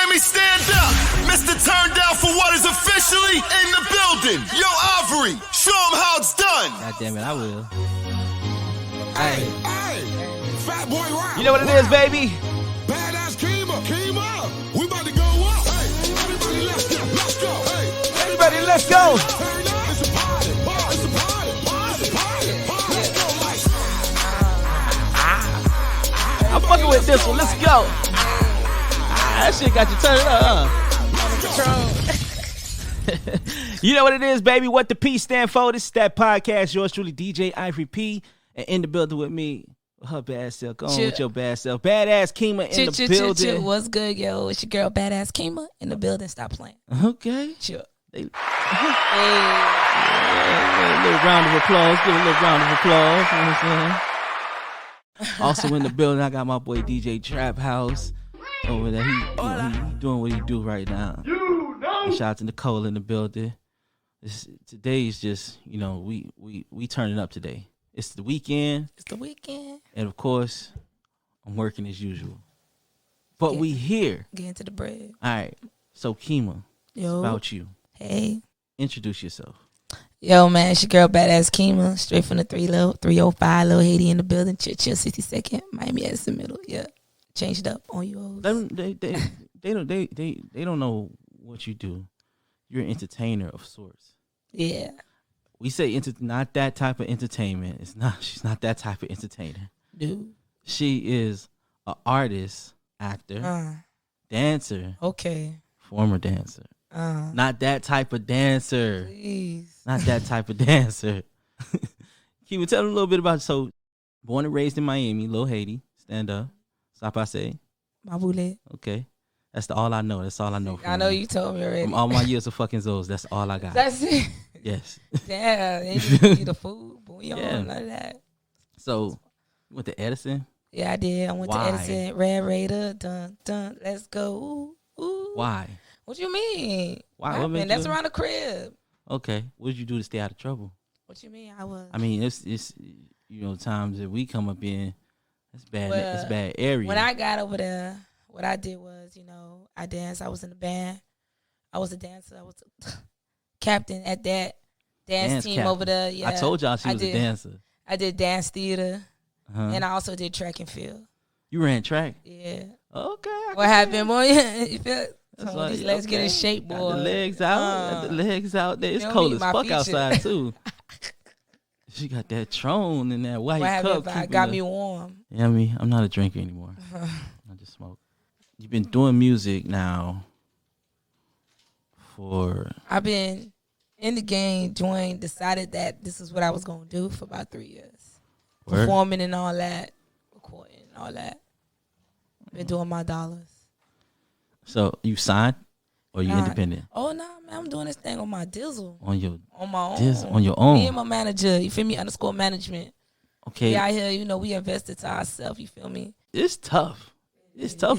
let me stand up. Mr. Turned Down for what is officially in the building. Yo, Ivory, show him how it's done. God damn it, I will. Hey, Fatboy Rhymer. You know what it is, baby? Badass Keema. We about to go up. Hey, everybody, let's go. Hey, Everybody, let's go. turn up. It's a party. It's a party. Let's go, like. I'm fucking with this one. Let's go. That shit got you turned up, huh? You know what it is, baby. What the P stand for? This is that podcast. Yours truly, DJ Ivory P. And in the building with me, her bad self. Go on with your bad self. Badass Keema in the building. What's good, yo? It's your girl, Badass Keema in the building. Stop playing. Okay. Chill. Hey. A little round of applause. Give a little round of applause. You know what I'm saying? Also in the building, I got my boy DJ Trap House over there. He doing what he do right now. Shout out to Nicole in the building. Today is just, we turning up today. It's the weekend. And of course, I'm working as usual. But we here. Get into the bread. All right. So Keema, Yo. about you. Hey. Introduce yourself. Yo, man, it's your girl, Badass Keema. Straight from the 305, Lil Haiti in the building. Chill, 62nd. Miami at the middle. Yeah. Changed up on you hoes. They don't know what you do. You're an entertainer of sorts. Yeah. We say not that type of entertainment. She's not that type of entertainer. Dude. She is an artist, actor, dancer. Okay. Former dancer. Not that type of dancer. Please. Not that type of dancer. Can you tell them a little bit about, so born and raised in Miami, Lil Haiti, stand up. Stop, I say. Mabule. Okay. That's all I know. That's all I know. From I know you told me already. From all my years of fucking Zoes, that's all I got. That's it. Yes. Damn. And you eat the food, bouillon, none of that. So, you went to Edison? Yeah, I did. I went to Edison, Red Raider, dun, let's go. Ooh. Why? What you mean? Why? What That's around the crib. Okay. What did you do to stay out of trouble? What you mean? I mean, it's times that we come up in, it's bad. It's bad area. When I got over there, what I did was, I danced. I was in the band. I was a dancer. I was a captain at that dance team captain over there. Yeah, I told y'all she was a dancer. I did dance theater, and I also did track and field. You ran track? Yeah. Okay. What happened, boy? You feel? So these legs get in shape, boy. Got the legs out. The legs out there. It's cold as fuck outside too. She got that Tron in that white cup. What got me warm? Yeah, I'm not a drinker anymore. I just smoke. You've been doing music now for... I've been in the game, decided that this is what I was going to do for about 3 years. Word? Performing and all that, recording and all that. Been doing my dollars. So you signed or you independent? Oh, no, man, I'm doing this thing on my dizzle. On my own? On your own? Me and my manager, you feel me, _ management. Okay. We out here, we invested to ourselves, you feel me? It's tough. It's tough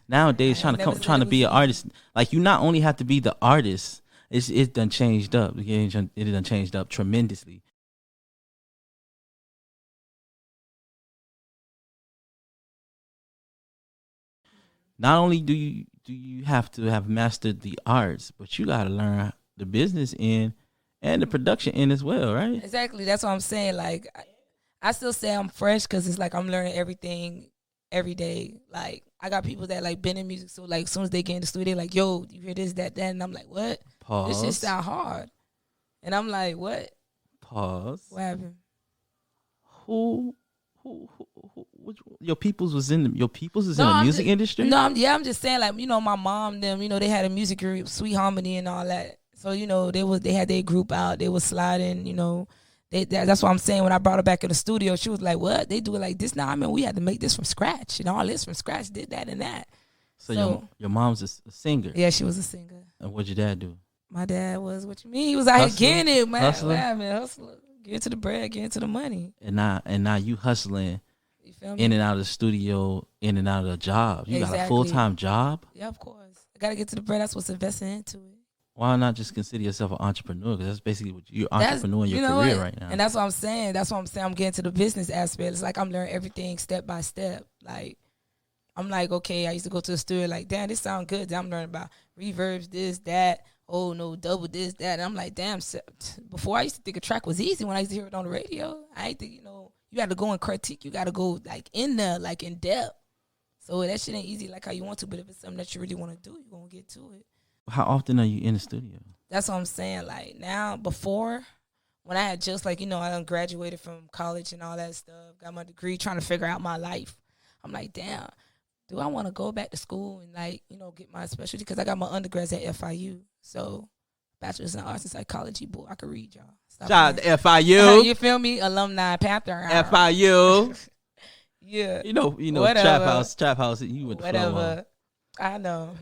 nowadays trying to be an artist. Like, you not only have to be the artist, it's done changed up. It done changed up tremendously. Not only do you have to have mastered the arts, but you got to learn the business end and the production end as well, right? Exactly. That's what I'm saying. Like, I still say I'm fresh because it's like I'm learning everything every day. Like, I got people that like been in music, so like as soon as they get in the studio, like, yo, you hear this, that, and I'm like, what? Pause. This just sound hard. And I'm like, what? Pause. What happened? Who your peoples was in the music industry? No, I'm just saying, like, my mom, them, they had a music group, Sweet Harmony and all that. So, they had their group out, they was sliding, that's what I'm saying. When I brought her back in the studio, she was like, what? They do it like this now? I mean, we had to make this from scratch, all this from scratch, did that and that. So your mom's a singer? Yeah, she was a singer. And what'd your dad do? My dad was, what you mean? He was out here getting it, man. Hustler. Get to the bread, get into the money. And now you hustling, you feel me? In and out of the studio, in and out of the job. You got a full-time job? Yeah, of course. I got to get to the bread. That's what's investing into it. Why not just consider yourself an entrepreneur? Because that's basically what you're entrepreneur in your career right now. And that's what I'm saying. I'm getting to the business aspect. It's like I'm learning everything step by step. Like, I'm like, okay, I used to go to the studio like, damn, this sound good. Then I'm learning about reverbs, this, that. Oh, no, double this, that. And I'm like, damn, before I used to think a track was easy when I used to hear it on the radio. I ain't think, you know, you got to go and critique. You got to go, like, in there, like, in depth. So that shit ain't easy like how you want to, but if it's something that you really want to do, you're going to get to it. How often are you in the studio? That's what I'm saying. Like, now, before, when I had just, like, you know, I done graduated from college and all that stuff, got my degree, trying to figure out my life. I'm like, damn, do I want to go back to school and, like, you know, get my specialty? Because I got my undergrads at FIU. So, Bachelor's in Arts and Psychology, boy, I could read, y'all. Shout out to FIU. You feel me? Alumni Panther. FIU. Yeah. You know, whatever. Trap house. You went to whatever. I know.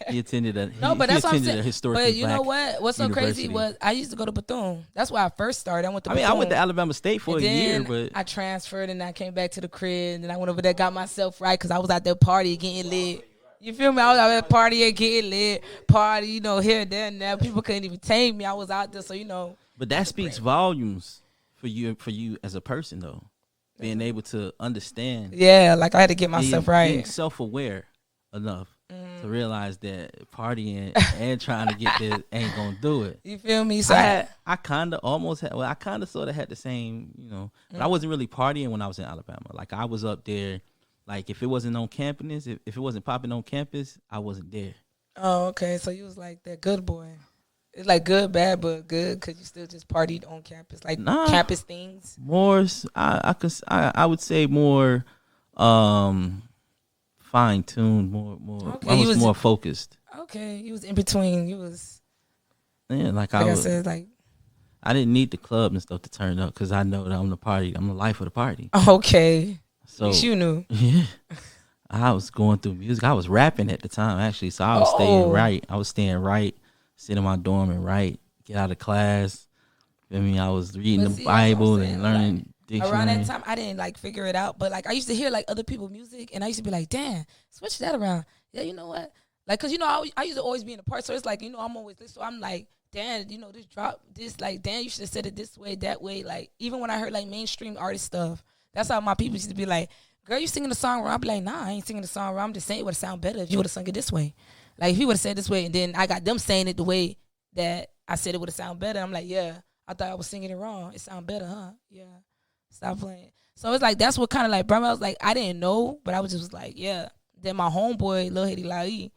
He attended a that's what I'm saying. A historically but you know black what's so university. crazy was I used to go to Bethune. That's where I first started. I went to Bethune. I went to Alabama State for a year, but I transferred and I came back to the crib and then I went over there, got myself right because I was out there partying, getting lit. You feel me? I was out there partying, getting lit, party, you know, here, there, and there. People couldn't even tame me. I was out there, so you know. But that speaks volumes for you as a person, though. Being able to understand. Yeah, like I had to get myself right. Being self-aware enough to realize that partying and trying to get there ain't gonna do it. You feel me? So I kind of almost had, I kind of sort of had the same, you know, but I wasn't really partying when I was in Alabama. Like I was up there, like if it wasn't on campus, if it wasn't popping on campus, I wasn't there. Oh, okay. So you was like that good boy. It's like good, bad, but good because you still just partied on campus, like campus things. More, I would say more fine-tuned, more. Okay, I was more focused. Okay, you was in between. You was. Yeah, like I said, like. I didn't need the club and stuff to turn up because I know that I'm the life of the party. Okay. So at least you knew. Yeah. I was going through music. I was rapping at the time, actually. So I was staying right. I was staying right. Sit in my dorm and write, get out of class. I mean, I was reading the Bible and learning dictionary. Around that time, I didn't like figure it out, but like I used to hear like other people's music, and I used to be like, "Damn, switch that around." Yeah, you know what? Like, cause you know, I used to always be in the part, so it's like, you know, I'm always listening. So I'm like, "Damn, you know, this drop, this like, damn, you should have said it this way, that way." Like, even when I heard like mainstream artist stuff, that's how my people used to be like, "Girl, you singing the song wrong?" I'd be like, "Nah, I ain't singing the song wrong. I'm just saying it would sound better if you would have sung it this way." Like if you would have said it this way, and then I got them saying it the way that I said it would have sounded better. I'm like, yeah, I thought I was singing it wrong. It sound better, huh? Yeah. Stop playing. So it's like, that's what kind of like, bro, I was like, I didn't know, but I was just like, yeah. Then my homeboy, Lil Haiti Lai,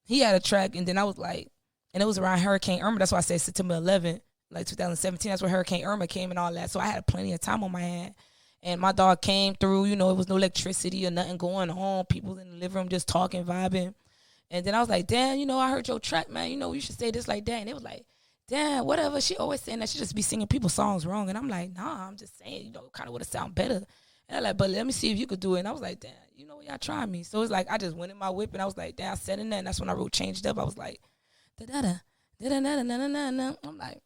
he had a track, and then I was like, and it was around Hurricane Irma. That's why I said September 11th, like 2017. That's where Hurricane Irma came and all that. So I had plenty of time on my hand. And my dog came through, you know, it was no electricity or nothing going on. People in the living room just talking, vibing. And then I was like, damn, you know, I heard your track, man. You know, you should say this like that. And it was like, damn, whatever. She always saying that she just be singing people's songs wrong. And I'm like, nah, I'm just saying, you know, kind of would have sound better. And they're like, but let me see if you could do it. And I was like, damn, you know, y'all try me. So it's like, I just went in my whip and I was like, damn, I said in that. And that's when I wrote Changed Up. I was like, da-da-da, da-da-da-da-da-da-da. I'm like,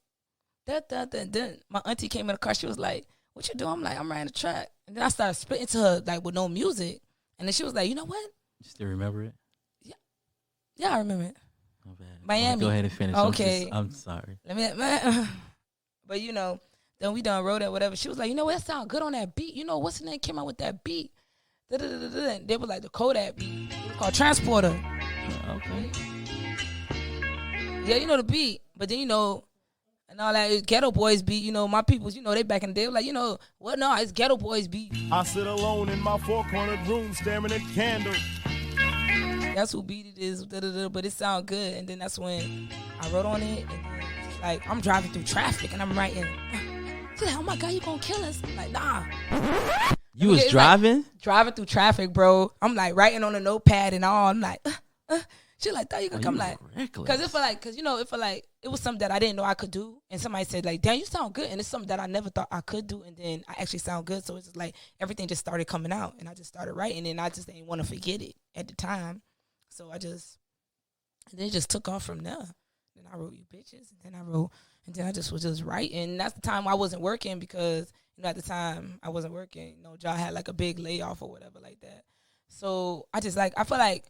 da-da-da-da. My auntie came in the car. She was like, what you doing? I'm like, I'm writing a track. And then I started spitting to her, like, with no music. And then she was like, you know what? You still remember it? Yeah, I remember it. Oh, bad. Miami. Go ahead and finish. Okay. I'm sorry. But, you know, then we done wrote it, whatever. She was like, you know what? That sound good on that beat. You know, what's the name came out with that beat? They were like the Kodak beat. It was called Transporter. Okay. Yeah, you know the beat. But then, you know, and all that Ghetto Boys beat, you know, my peoples, you know, they back in the day were like, you know, what? No, it's Ghetto Boys beat. I sit alone in my four-cornered room staring at candles. That's who beat it is, but it sound good. And then that's when I wrote on it. And then it's like, I'm driving through traffic and I'm writing. She's like, oh my God, you gonna kill us? I'm like, nah. You was driving? Like, driving through traffic, bro. I'm like writing on a notepad and all. I'm like, she like, thought you could come like, cause it felt like, cause you know, it felt like it was something that I didn't know I could do. And somebody said like, damn, you sound good. And it's something that I never thought I could do. And then I actually sound good. So it's just like, everything just started coming out and I just started writing and I just didn't want to forget it at the time. So and then it just took off from there. Then I wrote You Bitches, and then I just was just writing. And that's the time I wasn't working because, you know, at the time I wasn't working. You know, y'all had like a big layoff or whatever like that. So I just like, I feel like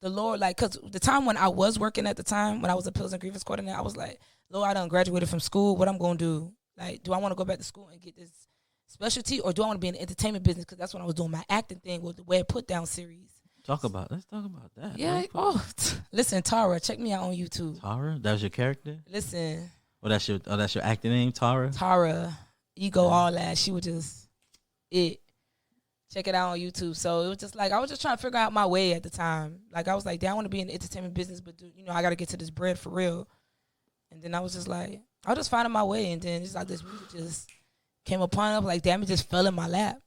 the Lord, like, because the time when I was working at the time, when I was a Appeals and Grievance Coordinator, I was like, Lord, I done graduated from school. What I'm going to do? Like, do I want to go back to school and get this specialty, or do I want to be in the entertainment business? Because that's when I was doing my acting thing with the Way Put Down series. Let's talk about that. Yeah. Listen, Tara, check me out on YouTube. Tara, that was your character. Listen. That's your acting name, Tara. Tara, ego, all that. She was just it. Check it out on YouTube. So it was just like I was just trying to figure out my way at the time. Like I was like, damn, I want to be in the entertainment business, but I got to get to this bread for real. And then I was just like, I was just finding my way, and then it's like this music just came upon us. Like damn, it just fell in my lap.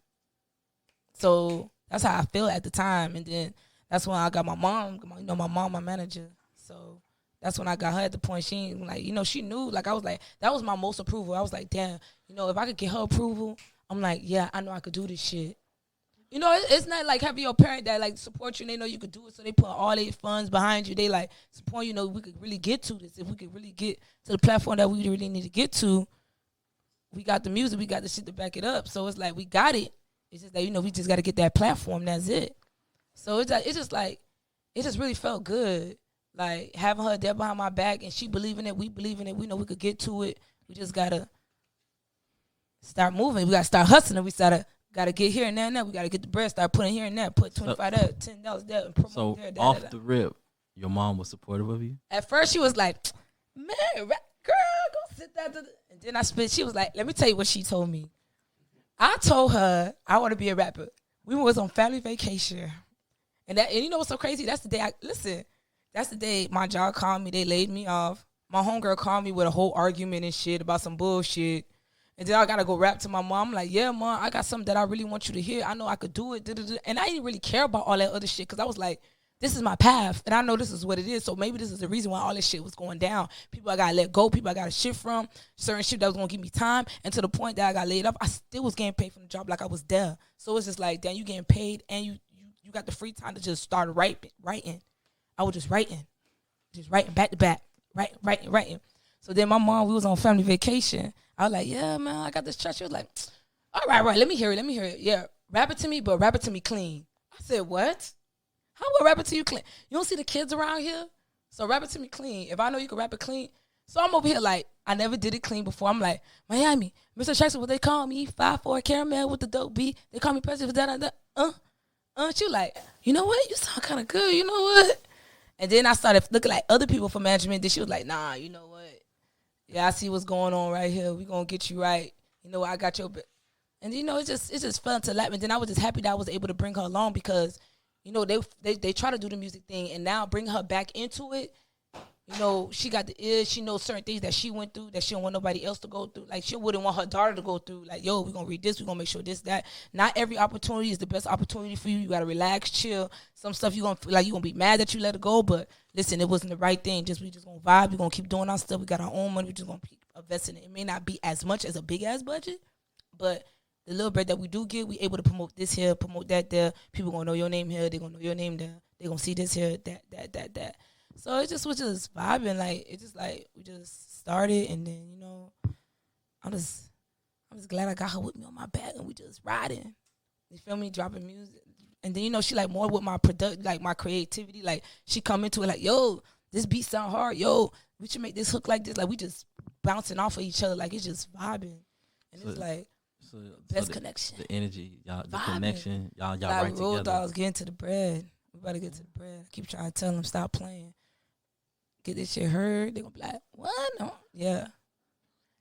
So that's how I feel at the time. And then that's when I got my mom. My mom, my manager. So that's when I got her at the point. She like, she knew. Like I was like, that was my most approval. I was like, damn, if I could get her approval, I'm like, yeah, I know I could do this shit. It's not like having your parent that like support you and they know you could do it, so they put all their funds behind you. They like support we could really get to this. If we could really get to the platform that we really need to get to, we got the music, we got the shit to back it up. So it's like we got it. It's just that we just got to get that platform. That's it. So it's just like it just really felt good, like having her there behind my back and she believing it, we believe in it. We know we could get to it. We just gotta start moving. We gotta start hustling. We gotta get here and there and there. We gotta get the bread, start putting here and there, put $25 there, $10 there, and promote so there. Off the rip, your mom was supportive of you? At first she was like, man, girl, go sit down. And then I spit. She was like, let me tell you what she told me. I told her I want to be a rapper. We was on family vacation. And you know what's so crazy? That's the day my job called me. They laid me off. My homegirl called me with a whole argument and shit about some bullshit. And then I got to go rap to my mom. I'm like, yeah, mom, I got something that I really want you to hear. I know I could do it. And I didn't really care about all that other shit because I was like, this is my path. And I know this is what it is. So maybe this is the reason why all this shit was going down. People I got to let go. People I got to shift from. Certain shit that was going to give me time. And to the point that I got laid off, I still was getting paid from the job like I was there. So it's just like, damn, you getting paid and you got the free time to just start writing. I was just writing back to back, writing. So then my mom, we was on family vacation. I was like, yeah, man, I got this track. She was like, all right, let me hear it. Yeah, rap it to me, but rap it to me clean. I said, what? How will I rap it to you clean? You don't see the kids around here? So rap it to me clean. If I know you can rap it clean. So I'm over here like, I never did it clean before. I'm like, Miami, Mr. Jackson, what they call me? 5'4" caramel with the dope beat. They call me president for that. She like, you know what? You sound kind of good. You know what? And then I started looking like other people for management. Then she was like, nah, you know what? Yeah, I see what's going on right here. We gonna get you right. I got your bit. And it just fell into lap. And then I was just happy that I was able to bring her along because, they try to do the music thing and now bring her back into it. She got the ears. She knows certain things that she went through that she don't want nobody else to go through. Like she wouldn't want her daughter to go through. Like, yo, we're gonna read this. We're gonna make sure this, that. Not every opportunity is the best opportunity for you. You gotta relax, chill. Some stuff you gonna feel like you gonna be mad that you let it go, but listen, it wasn't the right thing. We just gonna vibe. We're gonna keep doing our stuff. We got our own money. We're just gonna keep investing in it. It may not be as much as a big ass budget, but the little bread that we do get, we able to promote this here, promote that there. People gonna know your name here. They gonna know your name there. They gonna see this here, that. So it just was just vibing. Like it's just like we just started, and then I'm just glad I got her with me on my back, and we just riding. You feel me? Dropping music, and then she like more with my like my creativity. Like she come into it like, yo, this beat sound hard. Yo, we should make this hook like this. Like we just bouncing off of each other. Like it's just vibing, and it's like. Best connection. The energy, y'all, the connection, y'all like right together. Road dogs getting to the bread. We better get to the bread. I keep trying to tell them stop playing. Get this shit heard. They gonna be like, what? No, yeah.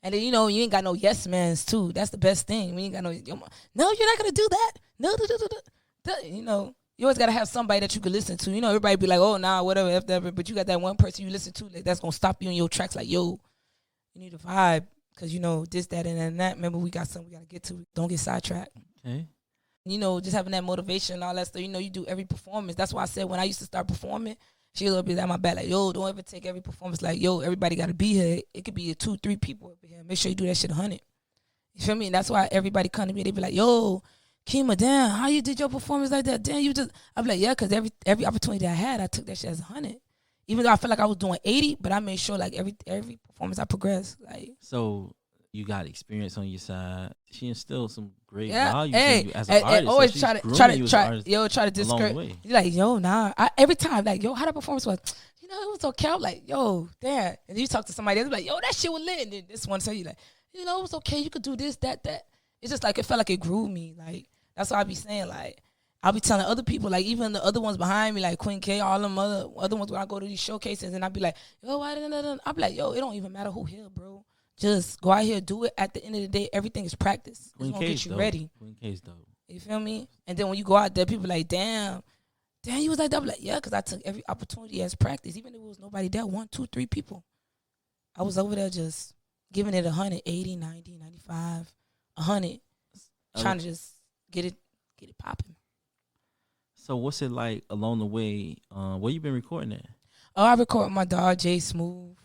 And then you ain't got no yes mans too. That's the best thing. We ain't got no. No, you're not gonna do that. No, you always gotta have somebody that you can listen to. Everybody be like, oh nah, whatever. But you got that one person you listen to that's gonna stop you in your tracks. Like, yo, you need a vibe. Because, this, that, and that. Remember, we got something we got to get to. Don't get sidetracked. Okay. Just having that motivation and all that stuff. You do every performance. That's why I said when I used to start performing, she would be at my back like, yo, don't ever take every performance. Like, yo, everybody got to be here. It could be 2, 3 people over here. Make sure you do that shit 100. You feel me? And that's why everybody come to me. They be like, yo, Keema, damn, how you did your performance like that? Damn, you just. I be like, yeah, because every opportunity that I had, I took that shit as 100. Even though I felt like I was doing 80, but I made sure like every performance I progressed. Like so, you got experience on your side. She instilled some great value in you as an artist. And always so try to discourage. You're like, yo, nah. Every time, like, yo, how that performance was? It was okay. I'm like, yo, damn. And you talk to somebody else, like, yo, that shit was lit. And then this one say you like, it was okay. You could do this, that. it's just like it felt like it grew me. Like that's what I be saying. Like I'll be telling other people, like even the other ones behind me, like Queen K, all them other ones when I go to these showcases, and I be like, yo, why didn't I be like, yo, it don't even matter who here, bro. Just go out here, do it. At the end of the day, everything is practice. It's gonna get you ready. Queen K's dope. You feel me? And then when you go out there, people like, damn, you was like that. I'm like, yeah, because I took every opportunity as practice, even if it was nobody there, 1, 2, 3 people. I was over there just giving it 180, 90, 95, 100, trying to just get it popping. So what's it like along the way? Where you been recording at? Oh, I record with my dog, Jay Smooth.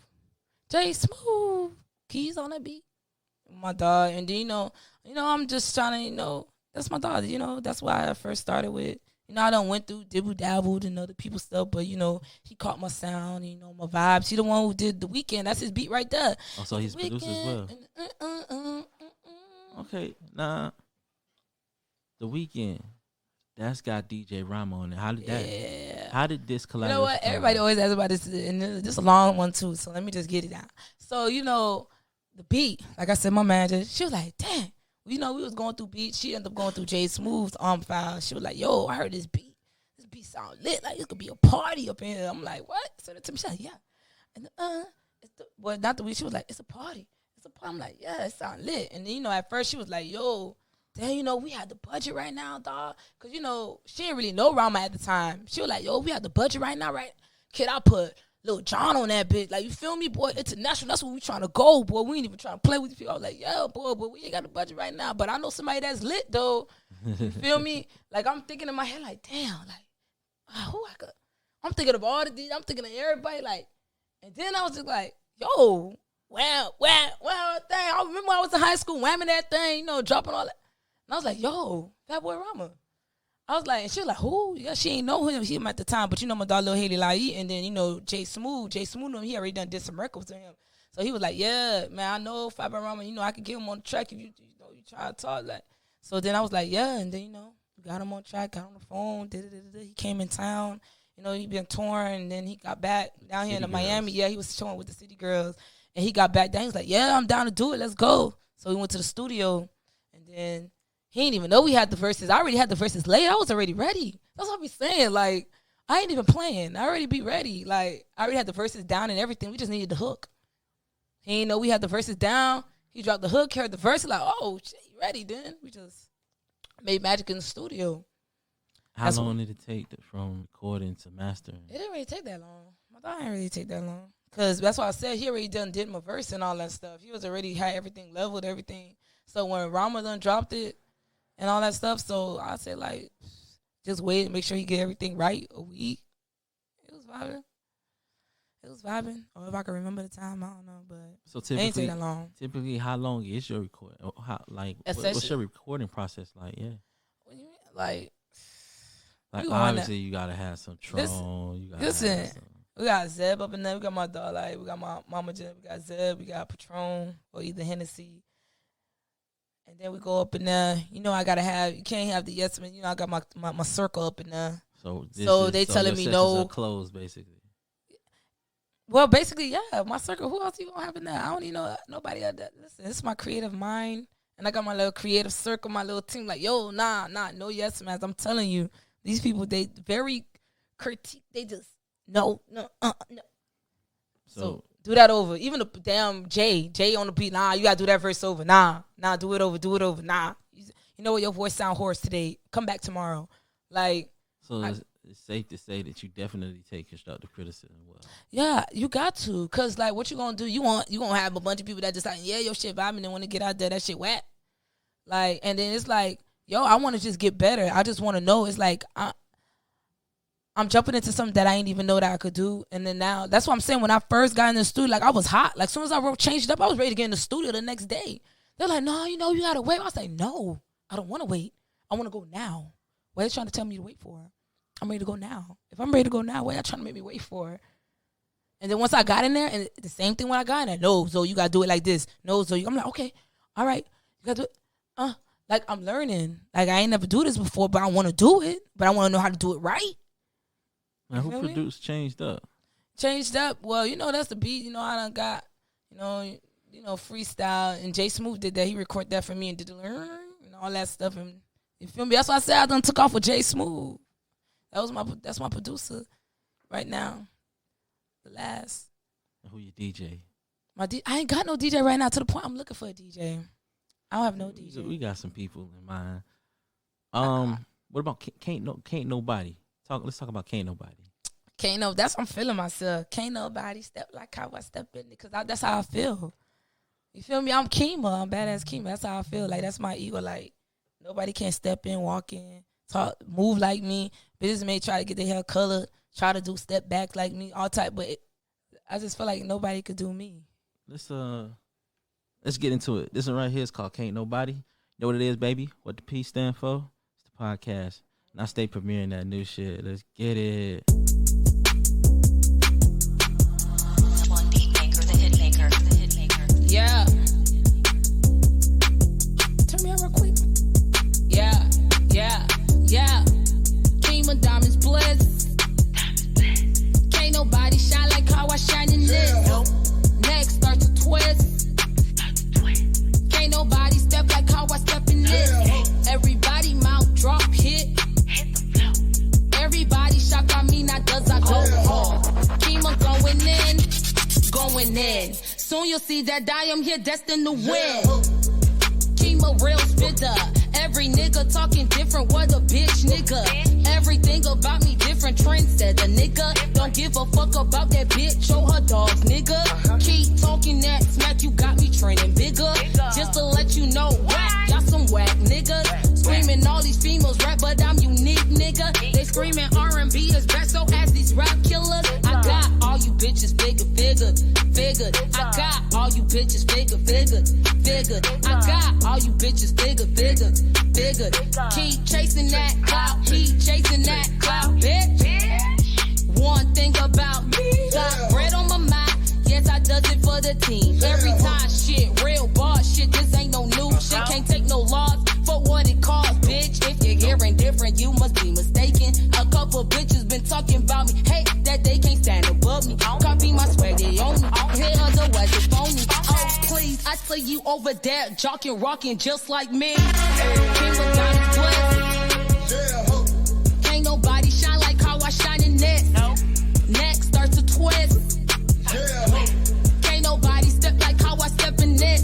Keys on that beat. My dog. And then, you know, I'm just trying to, that's my dog. That's why I first started with. I done went through dibble-dabbled and other people's stuff, but, he caught my sound, my vibes. He the one who did The Weeknd. That's his beat right there. Oh, so he's produced as well. Okay, nah. The Weeknd, that's got DJ Rhymer on it. How did that? Yeah. How did this collaboration? You know what? Everybody always asks about this, and this is a long one too. So let me just get it out. So the beat, like I said, my manager, she was like, "Damn, we was going through beats. She ended up going through Jay Smooth's file. She was like, "Yo, I heard this beat. This beat sound lit. Like it could be a party up in here." I'm like, "What?" So to me, she's like, "Yeah." And not the week. She was like, "It's a party. It's a party." I'm like, "Yeah, it sound lit." And then at first she was like, "Yo, damn, we had the budget right now, dog." Cause she didn't really know Rama at the time. She was like, "Yo, we had the budget right now, right? Kid, I put Lil Jon on that bitch. Like, you feel me, boy? International. That's where we trying to go, boy. We ain't even trying to play with you." I was like, "Yeah, boy, but we ain't got the budget right now. But I know somebody that's lit, though." You feel me? Like, I'm thinking in my head, like, damn, like, who I could? I'm thinking of all the DJs. I'm thinking of everybody, like, and then I was just like, yo, wow, thing. I remember when I was in high school, whamming that thing, dropping all that. And I was like, yo, Fatboy Rhymer. I was like, and she was like, who? Yeah, she ain't know him at the time, but my dog Lil Haley Lai, and then, Jay Smooth knew him. He already did some records to him. So he was like, yeah, man, I know Fatboy Rhymer, I could get him on the track if you try to talk. Like, so then I was like, yeah, and then, we got him on track, got on the phone, he came in town, he been touring, and then he got back down here in Miami. Yeah, he was touring with the City Girls, and he got back down. He was like, yeah, I'm down to do it, let's go. So we went to the studio, and then he didn't even know we had the verses. I already had the verses laid. I was already ready. That's what I be saying. Like, I ain't even playing. I already be ready. Like, I already had the verses down and everything. We just needed the hook. He didn't know we had the verses down. He dropped the hook, heard the verse, like, oh, shit, you ready then? We just made magic in the studio. How long did it take from recording to mastering? It didn't really take that long. My dog didn't really take that long. Because that's why I said he already did my verse and all that stuff. He was already had everything leveled, everything. So when Rama done dropped it, and all that stuff, so I said, like, just wait and make sure he get everything right a week. It was vibing. Or if I can remember the time, I don't know, but so it ain't take that long. Typically, how long is your recording? What's your recording process like? Yeah. What do you mean? Like obviously, you got to have some Tron. Listen, we got Zeb up in there. We got my dog, like, we got my Mama Jen. We got Zeb. We got Patron or either Hennessy. And then we go up in there. I gotta have. You can't have the yes man. I got my circle up in there. So they telling me no. Closed basically. Well, basically, yeah. My circle. Who else you gonna have in there? I don't even know nobody else. Listen, this is my creative mind, and I got my little creative circle, my little team. Like, yo, nah, no yes man. I'm telling you, these people, they very critique. They just no. So do that over. Even the damn Jay on the beat. Nah, you gotta do that verse over. Nah, do it over. Nah, you know what? Your voice sound hoarse today. Come back tomorrow. Like, so it's safe to say that you definitely take constructive criticism well. Yeah, you got to, cause like, what you gonna do? You gonna have a bunch of people that just like, yeah, your shit vibing, and when they get out there, that shit whack. Like, and then it's like, yo, I want to just get better. I just want to know. It's like I'm jumping into something that I didn't even know that I could do. And then now, that's what I'm saying. When I first got in the studio, like, I was hot. Like, as soon as I changed it up, I was ready to get in the studio the next day. They're like, no, you got to wait. I was like, no, I don't want to wait. I want to go now. What are they trying to tell me to wait for? I'm ready to go now. If I'm ready to go now, what are you trying to make me wait for? And then once I got in there, and the same thing when I got in there, no, so you got to do it like this. No, so I'm like, okay, all right, you got to do it. Like, I'm learning. Like, I ain't never do this before, but I want to do it. But I want to know how to do it right. Now, who produced Changed Up? Changed Up? Well, that's the beat. I done got, freestyle. And Jay Smooth did that. He recorded that for me and did the all that stuff. And you feel me? That's why I said I done took off with Jay Smooth. That's my producer right now. The last. Who your DJ? I ain't got no DJ right now. To the point I'm looking for a DJ. I don't have no DJ. We got some people in mind. What about can't nobody? Let's talk about can't nobody. That's I'm feeling myself. Can't nobody step like how I step in it, because that's how I feel. You feel me? I'm Keema. I'm Badass Keema. That's how I feel. Like, that's my ego. Like, nobody can step in, walk in, talk, move like me. Bitches may try to get their hair colored, try to do step back like me, all type. But I just feel like nobody could do me. Let's get into it. This one right here is called Can't Nobody. You know what it is, baby? What the P stand for? It's the podcast. And I stay premiering that new shit. Let's get it. One beat maker, the hit maker, the hit maker. Yeah. Turn me on real quick. Yeah. Keema diamonds bliss. Can't nobody shine like how I shine in this. Next start to twist. Can't nobody step like how I step in this. Everybody mouth drop hit. Everybody shocked by me, now does I go hard. Keema going in. Soon you'll see that I am here destined to win. Keema real spitter. Every nigga talking different, what a bitch nigga. Everything about me different, trendsetter nigga. Don't give a fuck about that bitch or her dogs nigga. Keep talking that smack, you got me training bigger. Just to let you know, whack, y'all some whack niggas. Screaming all these females rap, but I'm unique nigga. They screaming R&B is best, so as these rap killers. I got all you bitches figured. I got all you bitches figured. I got all you bitches figured. Keep chasing that clout, bitch. One thing about me, got bread on my mind. Yes, I does it for the team. Every time shit, real boss shit. This ain't no new shit. Can't take no loss for what it costs, bitch. If you're hearing different, you must be mistaken. A couple bitches been talking about me. Hey, that they can't stand above me. Copy my swag, they own me. Here otherwise it's phony. Oh, please, I see you over there, jocking, rocking just like me. Keema diamonds bliss. Can't nobody shine like how I shine in this. Next start to twist. Can't nobody step like how I step in this.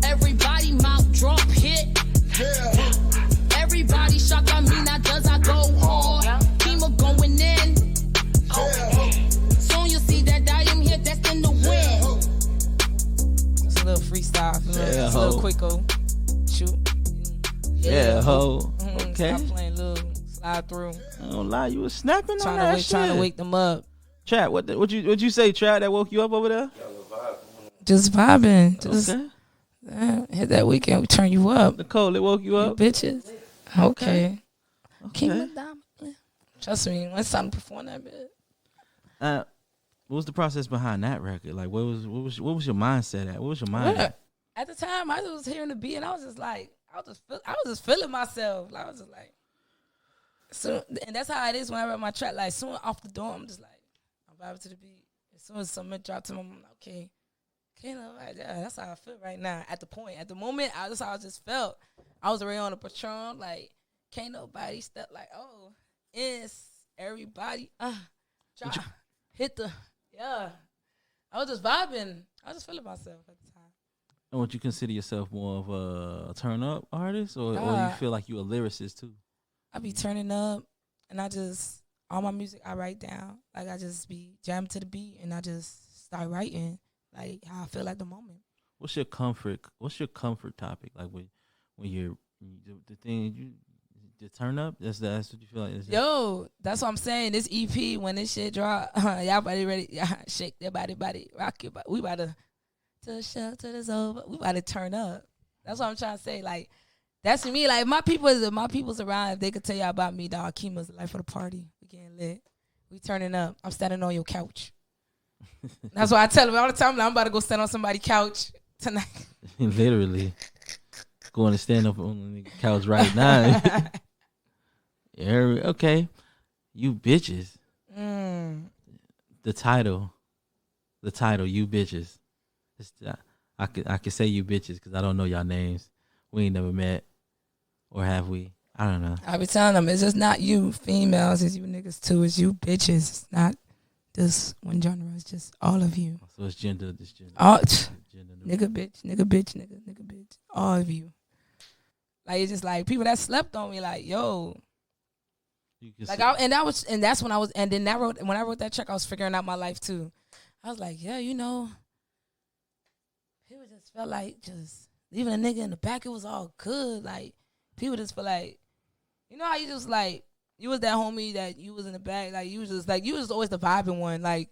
Everybody mouth drop hit. Everybody shocked on me, now does I go hard. Keema going in. Soon you'll see that I am here destined to win. It's a little freestyle, it's a little quick-o. Shoot. Yeah, ho. Okay. Stop playing little slide through. I don't lie, you was snapping on that shit. Trying to wake them up. Trap, what you say, Trap, that woke you up over there? Just vibing. Okay. Hit that weekend, we turn you up. Nicole, it woke you up? You bitches. Okay. Okay. Trust me, when it's time to perform that bit. What was the process behind that record? Like, what was your mindset at? What was your mind at? At the time, I was hearing the beat, and I was just like, I was just feeling myself. Like, I was just like, so, and that's how it is when I write my track. Like, soon off the door, I'm just like, I'm vibing to the beat. As soon as something dropped to my mom, like, okay, that's how I feel right now. At the moment, that's how I just felt. I was already on a Patron, like, can't nobody step like, oh, it's everybody, drop, hit the, yeah. I was just vibing. I was just feeling myself at the time. And would you consider yourself more of a turn-up artist, or you feel like you a lyricist too? I be turning up, and all my music I write down. Like, I just be jamming to the beat, and I just start writing, like, how I feel at the moment. What's your comfort topic? Like, when you're the thing you turn up, that's what you feel like. Yo, that's what I'm saying. This EP, when this shit drop, y'all body ready? Shake their body, rock your body. We about to the show till it's over. We about to turn up. That's what I'm trying to say. Like, that's me. Like, my people's around. If they could tell y'all about me, dog, Keema's the life of the party. We getting lit. We turning up. I'm standing on your couch. That's why I tell them all the time. Like, I'm about to go stand on somebody's couch tonight. Literally, going to stand up on the couch right now. Okay, you bitches. The title, you bitches. I could say you bitches because I don't know y'all names. We ain't never met. Or have we? I don't know. I be telling them it's just not you females, it's you niggas too, it's you bitches. It's not this one genre, it's just all of you. So it's gender, this gender. All, Gender nigga bitch, nigga bitch, nigga bitch. All of you. Like it's just like people that slept on me, like, yo. You can Like see- that's when I was, and then when I wrote that check, I was figuring out my life too. I was like, yeah, you know, people just felt like just leaving a nigga in the back, it was all good. Like people just feel like, you know how you just like, you was that homie that you was in the back, like you was always the vibing one. Like,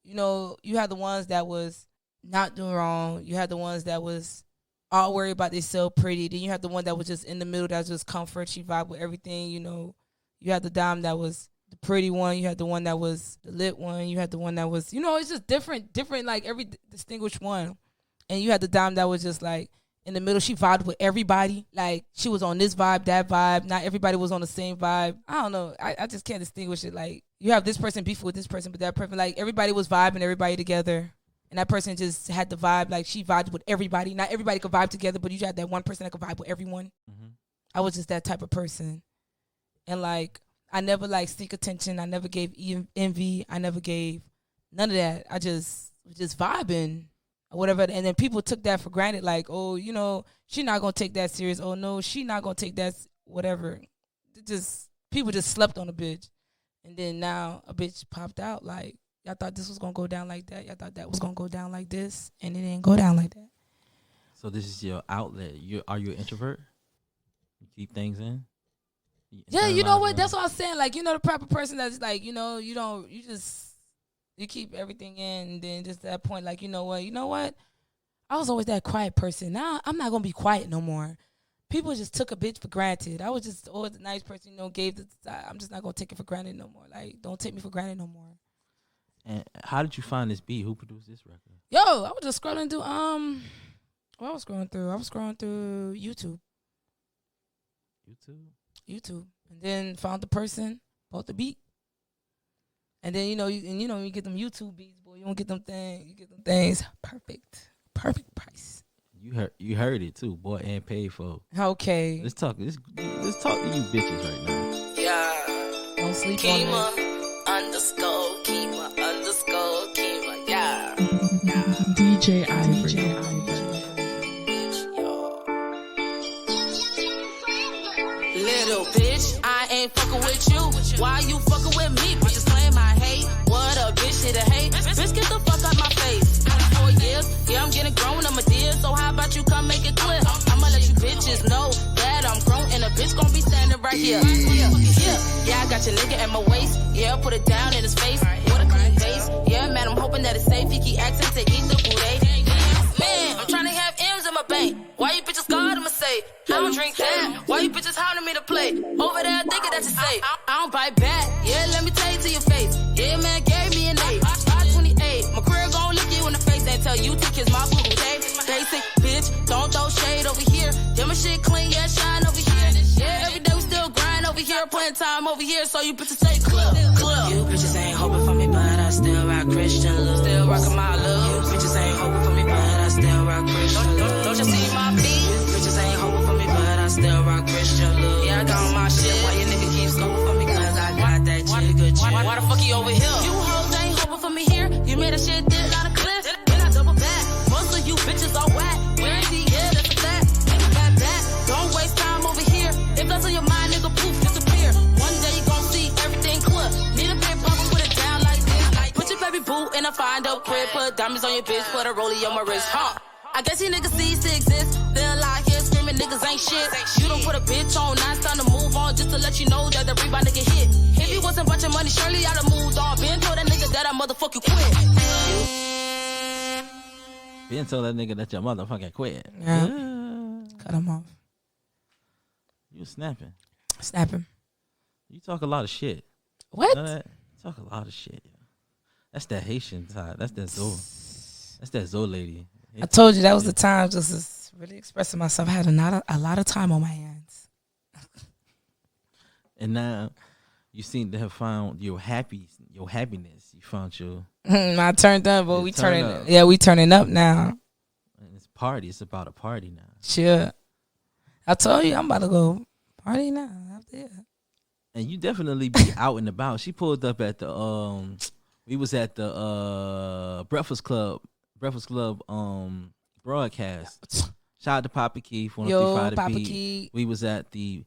you know, you had the ones that was not doing wrong. You had the ones that was all worried about they so pretty. Then you had the one that was just in the middle that was just comfort. She vibed with everything, you know. You had the dime that was the pretty one. You had the one that was the lit one. You had the one that was, you know, it's just different, like every distinguished one. And you had the dime that was just like in the middle. She vibed with everybody. Like she was on this vibe, that vibe. Not everybody was on the same vibe. I don't know. I just can't distinguish it. Like you have this person beefing with this person, but that person, like everybody was vibing, everybody together. And that person just had the vibe. Like she vibed with everybody. Not everybody could vibe together, but you had that one person that could vibe with everyone. Mhm. I was just that type of person. And like, I never like seek attention. I never gave envy. I never gave none of that. I just was just vibing or whatever. And then people took that for granted. Like, oh, you know, she not going to take that serious. Oh, no, she not going to take that, whatever. People just slept on a bitch. And then now a bitch popped out. Like, y'all thought this was going to go down like that. Y'all thought that was going to go down like this. And it didn't go down like that. So this is your outlet. Are you an introvert? You keep things in? Yeah, you know what? That's what I was saying. Like, you know, the proper person that's like, you know, you keep everything in, and then just that point, like, you know what? I was always that quiet person. Now I'm not gonna be quiet no more. People just took a bitch for granted. I was just always a nice person, you know, I'm just not gonna take it for granted no more. Like, don't take me for granted no more. And how did you find this beat? Who produced this record? Yo, I was just scrolling through what I was scrolling through. I was scrolling through YouTube. And then found the person, bought the beat. And then, you get them YouTube beats, boy. You don't get them things. You get them things perfect price. You heard it too, boy, and paid for. Okay. Let's talk to you bitches right now. Yeah. Don't sleep on Keema it. Keema. Yeah. DJ Ivory. Little bitch, I ain't fucking with you. Why you fucking with me? Bitches claim I hate. What a bitch hit a hate. Bitch, get the fuck out my face. 4 years, yeah, I'm getting grown, I'm a dear. So how about you come make it clear? I'ma let you bitches know that I'm grown and a bitch gon' be standing right here. Yeah, I got your nigga at my waist. Yeah, put it down in his face. What a clean face. Yeah, man, I'm hoping that it's safe. He keep asking to eat the booty. Man, I'm trying to have M's in my bank. Why you bitches God, I'ma say? I don't drink that. Why you bitches hounding me to play? Over there, thinking that you safe. I don't bite back. Yeah, let me tell you to your face. Yeah, man, gave me an 8. 528. My career gon' lick you in the face and tell you to kiss my boo, okay? Basic, bitch, don't throw shade over here. Yeah, my shit clean, yeah, shine over here. Yeah, every day we still grind over here. Playing time over here, so you bitches stay clear. You bitches ain't hoping for me, but I still rock Christian look. Still rockin' my look. You bitches ain't hoping for me, but I still rock Christian look. Don't you see my feet? You bitches ain't hoping for me, but I still rock Christian look. Yeah, I got on my shit. Why your nigga keep scoping for me? Cause I got that jigga. Why the fuck you over here? You hoes ain't hoping for me here. You made a shit dip down a cliff. Then I double back. Most of you bitches are whack. Where is he? Yeah, that's a fact. Nigga back. Don't waste time over here. If that's on your mind, nigga, poof, disappear. One day you gon' see everything clear. Need a big bubble, put it down like this. Put your baby boo in a find up crib. Put diamonds on your bitch, put a rollie on my wrist, huh? I guess you niggas cease to exist. Still out here screaming niggas ain't shit. You don't put a bitch on, now it's time to move on. Just to let you know that the rebound nigga hit. If he wasn't bunch of money, surely I'd have moved on. Been told that nigga that I motherfucking quit. Been told that nigga that your motherfucking quit. Yeah. Cut him off. You snapping. Snap him. You talk a lot of shit. What? You know that? You talk a lot of shit. That's that Haitian side. That's that Zoe lady. I told you that was the time just to really expressing myself. I had a lot of time on my hands. And now you seem to have found your happiness. You found your. I turned up, but You we turned turning. up. Yeah, we turning up now. And it's party. It's about a party now. Sure. I told you I'm about to go party now. Out there. And you definitely be out and about. She pulled up at the we was at the Breakfast Club broadcast. Shout out to Papa Keith, 103.5 Papa The Beat. Keith. We was at the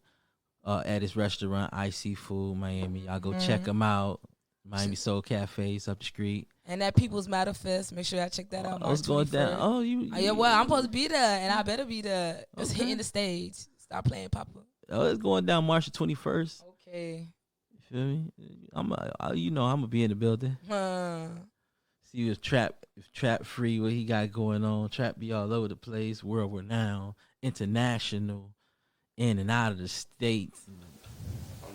at his restaurant, Icy Food, Miami. Y'all go check him out. Miami Soul Cafe's up the street. And that People's Matter Fest, make sure y'all check that out. What's going down? Oh, yeah, well, I'm supposed to be there, and I better be there. Just hitting the stage. Stop playing, Papa. Oh, it's going down March the 21st. Okay. You feel me? I'm gonna be in the building. See if Trap Free, what he got going on. Trap be all over the place, world renowned, international, in and out of the states. I'm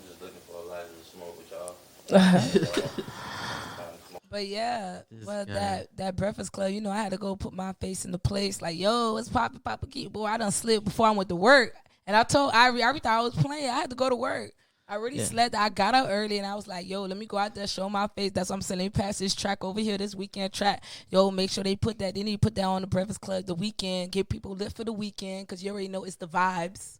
just looking for a lighter to smoke with y'all. But yeah, This that Breakfast Club, you know, I had to go put my face in the place. Like, yo, what's poppin', Papa Keith? Boy, I done slipped before I went to work. And I told Ivory thought I was playing. I had to go to work. I already slept. I got out early, and I was like, yo, let me go out there, show my face. That's what I'm saying. Let me pass this track over here, this weekend track. Yo, make sure they put that. They need to put that on the Breakfast Club the weekend. Get people lit for the weekend, because you already know it's the vibes.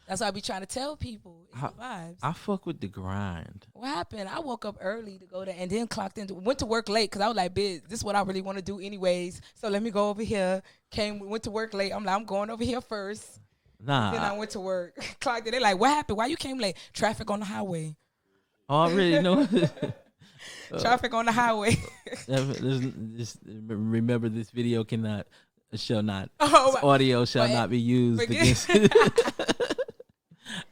That's what I be trying to tell people. It's the vibes. I fuck with the grind. What happened? I woke up early to go there and then clocked in. Went to work late because I was like, bitch, this is what I really want to do anyways. So let me go over here. Went to work late. I'm like, I'm going over here first. Nah. Then I went to work. Clocked in. They like, what happened? Why you came late? Traffic on the highway. Already know. Traffic on the highway. Remember, this video shall not. Oh, audio shall not be used against.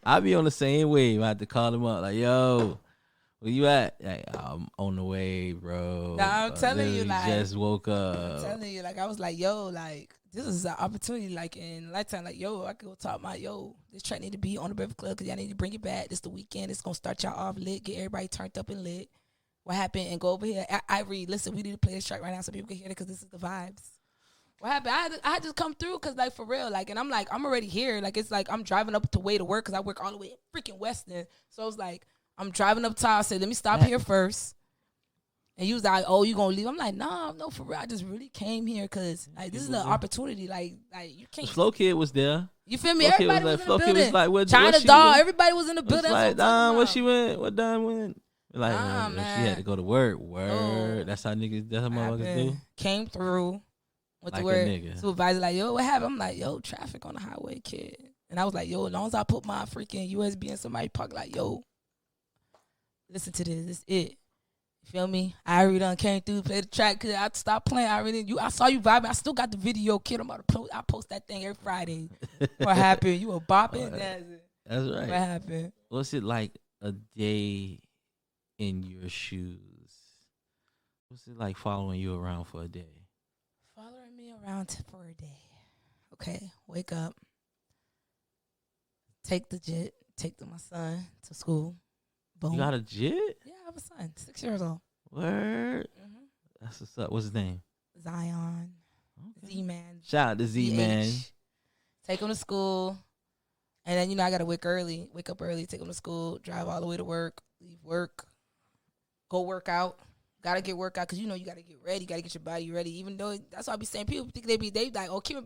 I be on the same wave. I had to call them up like, yo, where you at? Like, I'm on the way, bro. Nah, I'm telling you, like, just woke up. I'm telling you, like, I was like, yo, like, this is an opportunity, like, in lifetime, like, yo, I could go talk about, yo, this track need to be on the Breakfast Club because y'all need to bring it back. This the weekend. It's gonna start y'all off lit, get everybody turned up and lit. What happened? And go over here. Ivory, listen, we need to play this track right now so people can hear it because this is the vibes. What happened? I had to come through because, like, for real, like, and I'm like, I'm already here. Like, it's like I'm driving up the way to work because I work all the way in freaking Weston. So it was like, I'm driving up top. I said, let me stop here first. And you was like, oh, you gonna leave? I'm like, no, for real. I just really came here because, like, this is an opportunity. Like you can't. Flow Kid was there. You feel me? Flow Everybody was in the building. Was like, what, China what Doll. went? Everybody was in the building. Like, what she went? What Don went? Like, man. she had to go to work. Word. That's how niggas. That's how motherfuckers do. Came through. With like the word, a nigga. Supervisor like, yo, what happened? I'm like, yo, traffic on the highway, kid. And I was like, yo, as long as I put my freaking USB in somebody's pocket, like, yo, listen to this. This it. You feel me? I already done came through, played the track, because I stopped playing. I saw you vibing. I still got the video, kid. I'm about to post that thing every Friday. What happened? You were bopping? That's right. What happened? What's it like a day in your shoes? What's it like following you around for a day? Following me around for a day. Okay, wake up. Take the jet. Take my son to school. Boom. You got a jet? Yeah, I have a son, 6 years old. Word. That's what's up. What's his name? Zion. Okay. Z-Man. Shout out to Z-Man. Take him to school. And then, you know, I got to wake up early, take him to school, drive all the way to work, leave work, go work out. Got to get work out because, you know, you got to get ready. You got to get your body ready. Even though that's what I be saying. People think they like, oh, Keema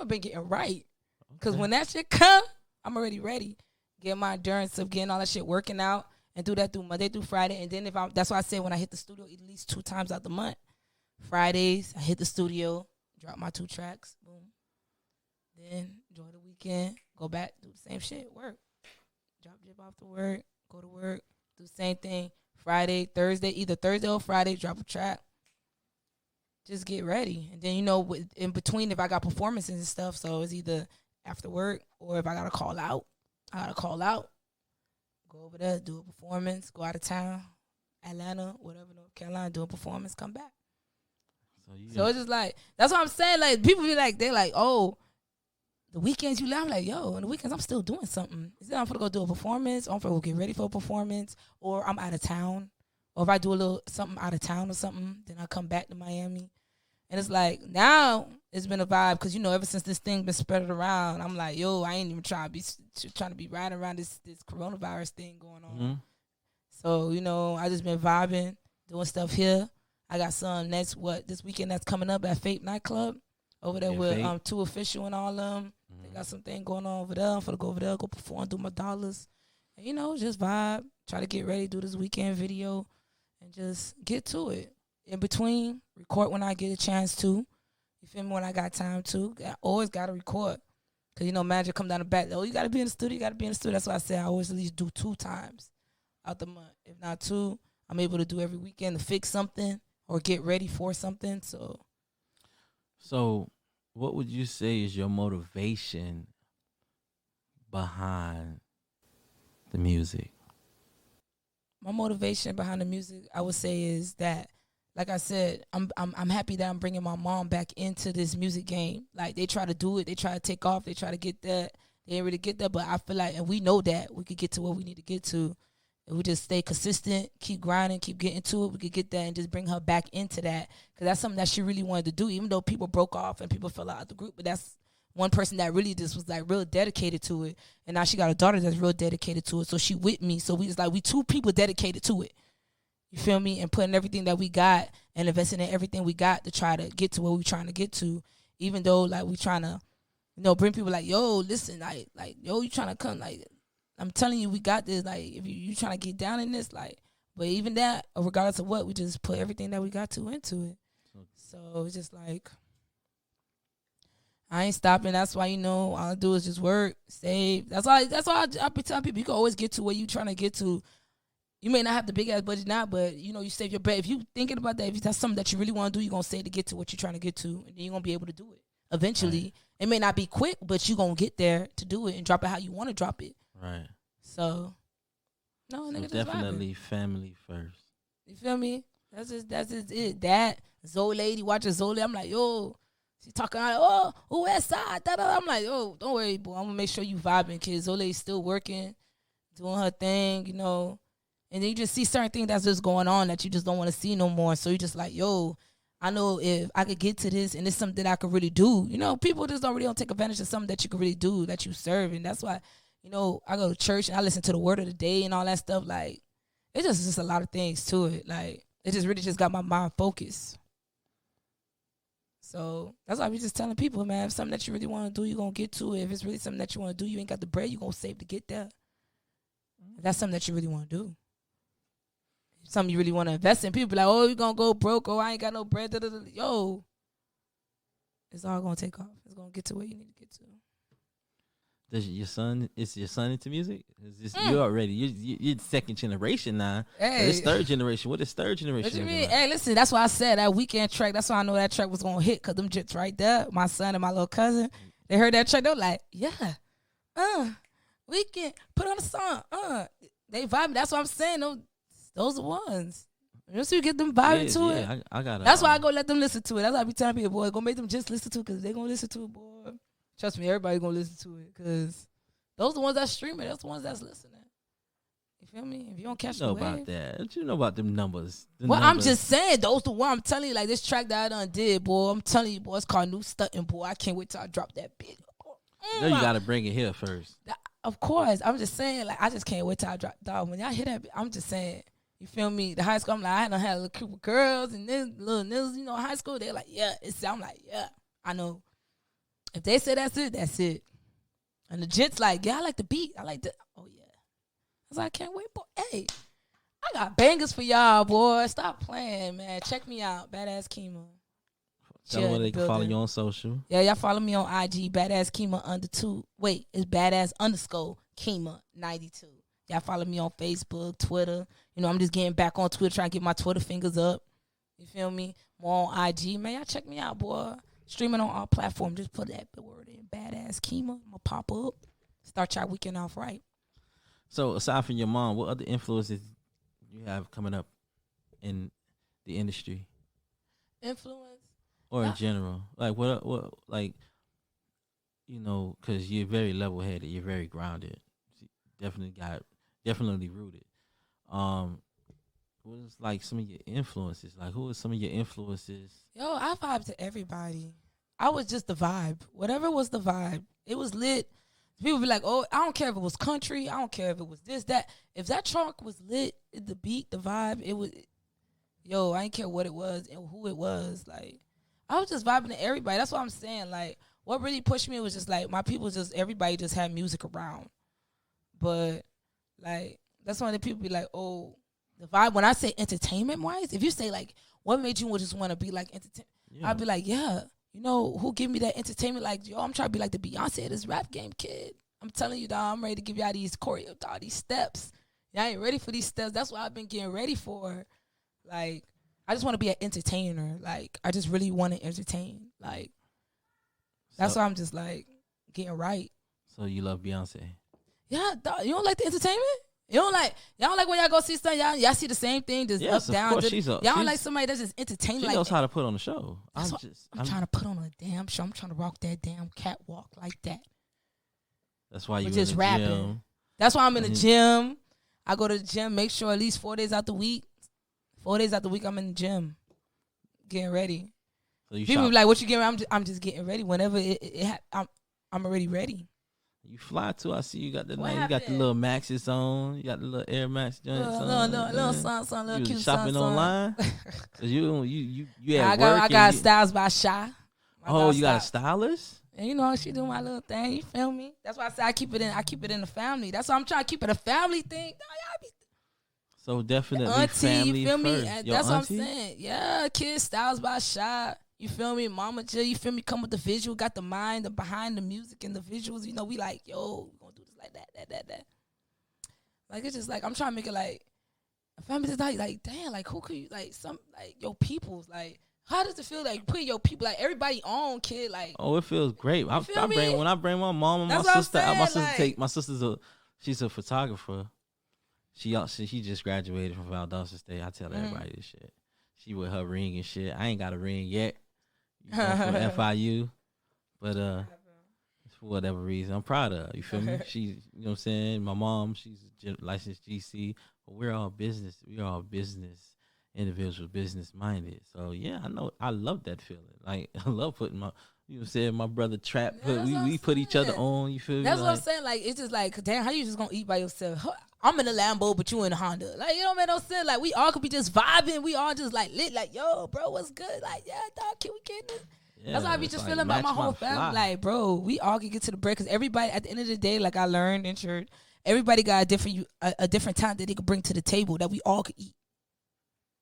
been getting right. Because when that shit come, I'm already ready. Get my endurance of getting all that shit working out and do that through Monday through Friday. And then that's why I said when I hit the studio at least 2 times out the month. Fridays, I hit the studio, drop my 2 tracks, boom. Then enjoy the weekend, go back, do the same shit, work. Drop off to work, go to work, do the same thing. Friday, Thursday, either Thursday or Friday, drop a track. Just get ready. And then, you know, in between, if I got performances and stuff, so it's either after work or if I got to call out, go over there, do a performance, go out of town, Atlanta, whatever, North Carolina, do a performance, come back. So it's just like, that's what I'm saying. Like, people be like, they're like, oh, the weekends you left, like, yo, on the weekends I'm still doing something. Is it I'm gonna go do a performance, or I'm gonna get ready for a performance, or I'm out of town, or if I do a little something out of town or something, then I come back to Miami. And it's like, now it's been a vibe, because, you know, ever since this thing been spread around, I'm like, yo, I ain't even trying to be riding around this coronavirus thing going on. Mm-hmm. So, you know, I just been vibing, doing stuff here. I got some this weekend that's coming up at Fate Nightclub. over there Yeah, with Fate. Two Official and all them. They got something going on over there. I'm finna go over there, go perform, do my dollars, and just vibe. Try to get ready, do this weekend video, and just get to it. In between, record when I get a chance to. You feel me? When I got time to. I always gotta record. Cause manager come down the back. Oh, you gotta be in the studio. You gotta be in the studio. That's why I say I always at least do 2 times out the month. If not 2, I'm able to do every weekend to fix something or get ready for something. So, what would you say is your motivation behind the music? My motivation behind the music, I would say, is that, like I said, I'm happy that I'm bringing my mom back into this music game. Like, they try to do it, they try to take off, they try to get that. They ain't really get that, but I feel like, and we know that we could get to where we need to get to. If we just stay consistent, keep grinding, keep getting to it, we could get that and just bring her back into that. Because that's something that she really wanted to do, even though people broke off and people fell out of the group. But that's one person that really just was like real dedicated to it. And now she got a daughter that's real dedicated to it. So she with me. So we just like, we 2 people dedicated to it. You feel me? And putting everything that we got and investing in everything we got to try to get to where we trying to get to. Even though like we trying to, bring people like, yo, listen, like yo, you trying to come, like, I'm telling you, we got this. Like, if you trying to get down in this, like, but even that, regardless of what, we just put everything that we got to into it. So it's just like, I ain't stopping. That's why, all I do is just work, save. That's why I be telling people, you can always get to where you trying to get to. You may not have the big ass budget now, but you save your bread. If you thinking about that, if that's something that you really want to do, you're gonna save to get to what you're trying to get to, and then you're gonna be able to do it eventually. Right. It may not be quick, but you're gonna get there to do it and drop it how you want to drop it. Right. So, no, nigga, definitely family first. You feel me? That's just it. That Zoe lady watching Zoe, I'm like, yo, she talking out, oh, West Side, da-da. I'm like, yo, don't worry, boy. I'm gonna make sure you vibing, kids. Zoe lady's still working, doing her thing, And then you just see certain things that's just going on that you just don't want to see no more. So you just like, yo, I know if I could get to this and it's something that I could really do. People just don't take advantage of something that you could really do, that you serve. And that's why, I go to church and I listen to the word of the day and all that stuff. Like, it's just a lot of things to it. Like, it just really just got my mind focused. So that's why we just telling people, man, if something that you really want to do, you're going to get to it. If it's really something that you want to do, you ain't got the bread, you're going to save to get there. If that's something that you really want to do. Something you really want to invest in. People be like, oh, you're going to go broke. Oh, I ain't got no bread. Da, da, da. Yo, it's all going to take off. It's going to get to where you need to get to. Is your son into music? Is this, you're second generation now. Hey. It's third generation. What is third generation? What you mean? Hey, listen, that's why I said that weekend track. That's why I know that track was going to hit, because them jits right there, my son and my little cousin, they heard that track. They were like, yeah, weekend, put on a song. They vibing. That's what I'm saying. Those are ones. Once you get them vibing to it, I got it. That's why I go let them listen to it. That's why I be telling people, boy, go make them just listen to it, because they going to listen to it, boy. Trust me, everybody going to listen to it, because those are the ones that stream it. Those are the ones that's listening. You feel me? If you don't catch the wave. About that. What you know about them numbers? I'm just saying, those the one I'm telling you, like this track that I done did, boy. I'm telling you, boy, it's called New Stuntin', boy. I can't wait till I drop that bit. You got to bring it here first. Of course. I'm just saying, like, I just can't wait till I drop. Dog, when y'all hear that bit, I'm just saying, you feel me? The high school, I'm like, I done had a little group of girls and then little niggas, high school, they're like, yeah. I'm like, yeah, I know. If they say that's it, that's it. And the gents like, yeah, I like the beat. I like the, oh, yeah. I was like, I can't wait, boy. Hey, I got bangers for y'all, boy. Stop playing, man. Check me out, Badass Keema. Tell them where they can follow you on social. Yeah, y'all follow me on IG, Badass Keema it's Badass _ Keema92. Y'all follow me on Facebook, Twitter. I'm just getting back on Twitter, trying to get my Twitter fingers up. You feel me? More on IG, man. Y'all check me out, boy. Streaming on all platforms. Just put that word in, Badass Keema. I'm going to pop up. Start your weekend off right. So, aside from your mom, what other influences you have coming up in the industry? Influence? Or in general? Like, what like, because you're very level-headed. You're very grounded. Definitely rooted. What is, like, some of your influences? Like, who are some of your influences? Yo, I vibe to everybody. I was just the vibe. Whatever was the vibe, it was lit. People be like, oh, I don't care if it was country. I don't care if it was this, that. If that trunk was lit, the beat, the vibe, it was, yo, I didn't care what it was and who it was. Like, I was just vibing to everybody. That's what I'm saying. Like, what really pushed me was just like my people. Just everybody just had music around, but like that's when the people be like, oh, the vibe. When I say entertainment wise, if you say like, what made you just want to be like entertainment? Yeah. I'd be like, yeah, you know who give me that entertainment? Like, yo, I'm trying to be like the Beyonce of this rap game, kid. I'm telling you, dog, I'm ready to give y'all these choreo, dog, these steps. Y'all ain't ready for these steps. That's what I've been getting ready for. Like, I just want to be an entertainer. Like, I just really want to entertain. Like, that's why I'm just like getting right. So you love Beyonce? Yeah, dog, you don't like the entertainment? Y'all don't like when y'all go see stuff. Y'all see the same thing, just Yes, up, down. of course. Y'all don't like somebody that's just entertaining. She like knows how to put on a show. I'm trying to put on a damn show. I'm trying to rock that damn catwalk like that. That's why you just in the rapping. gym. That's why I'm in the gym. I go to the gym, make sure at least 4 days out the week. 4 days out the week, I'm in the gym, getting ready. So you People be like, "What you getting ready?" I'm just getting ready. Whenever I'm already ready. You fly too. I see you got the What you got the happened? little Maxes on. You got the little Air Max joints on. Little son, little You cute shopping son. online? 'Cause you at I work. got Styles by Shy. You got a stylist? And you know she do my little thing. You feel me? That's why I say I keep it in the family. That's why I'm trying to keep it a family thing. Y'all be So definitely auntie, family you feel me? first. And Your that's auntie? what I'm saying. Yeah, kids, Styles by Shy. You feel me? Mama Jill, you feel me? Come with the visual, got the mind, the behind the music and the visuals. You know, we like, yo, we gonna do this like that. Like, it's just like, I'm trying to make it like, a family is like, damn, like, who could you, like, some, like, your peoples, like, how does it feel like putting your people, like, everybody on, kid, like. Oh, it feels great. When I bring my mom and That's my what I'm sister. saying, My sister's she's a photographer. She just graduated from Valdosta State. I tell everybody this shit. She with her ring and shit. I ain't got a ring yet. You know, from FIU, but for whatever reason, I'm proud of her. You feel me? She, you know what I'm saying? My mom, she's a licensed GC, but we're all business. We are all business individuals, business minded. So yeah, I love that feeling. Like, I love putting my, you know what I'm saying, my brother Trap. We put each other on. You feel me? That's what I'm saying. Like, it's just like, damn, how you just gonna eat by yourself? I'm in a Lambo, but you in a Honda. Like, you don't make no sense. Like, we all could be just vibing. We all just like lit. Like, yo, bro, what's good? Like, yeah, dog, can we get this? Yeah, that's how I be just like, feeling about my whole fly. family. Like, bro, we all can get to the break because everybody, at the end of the day, like I learned in church, everybody got a different talent that they could bring to the table that we all could eat.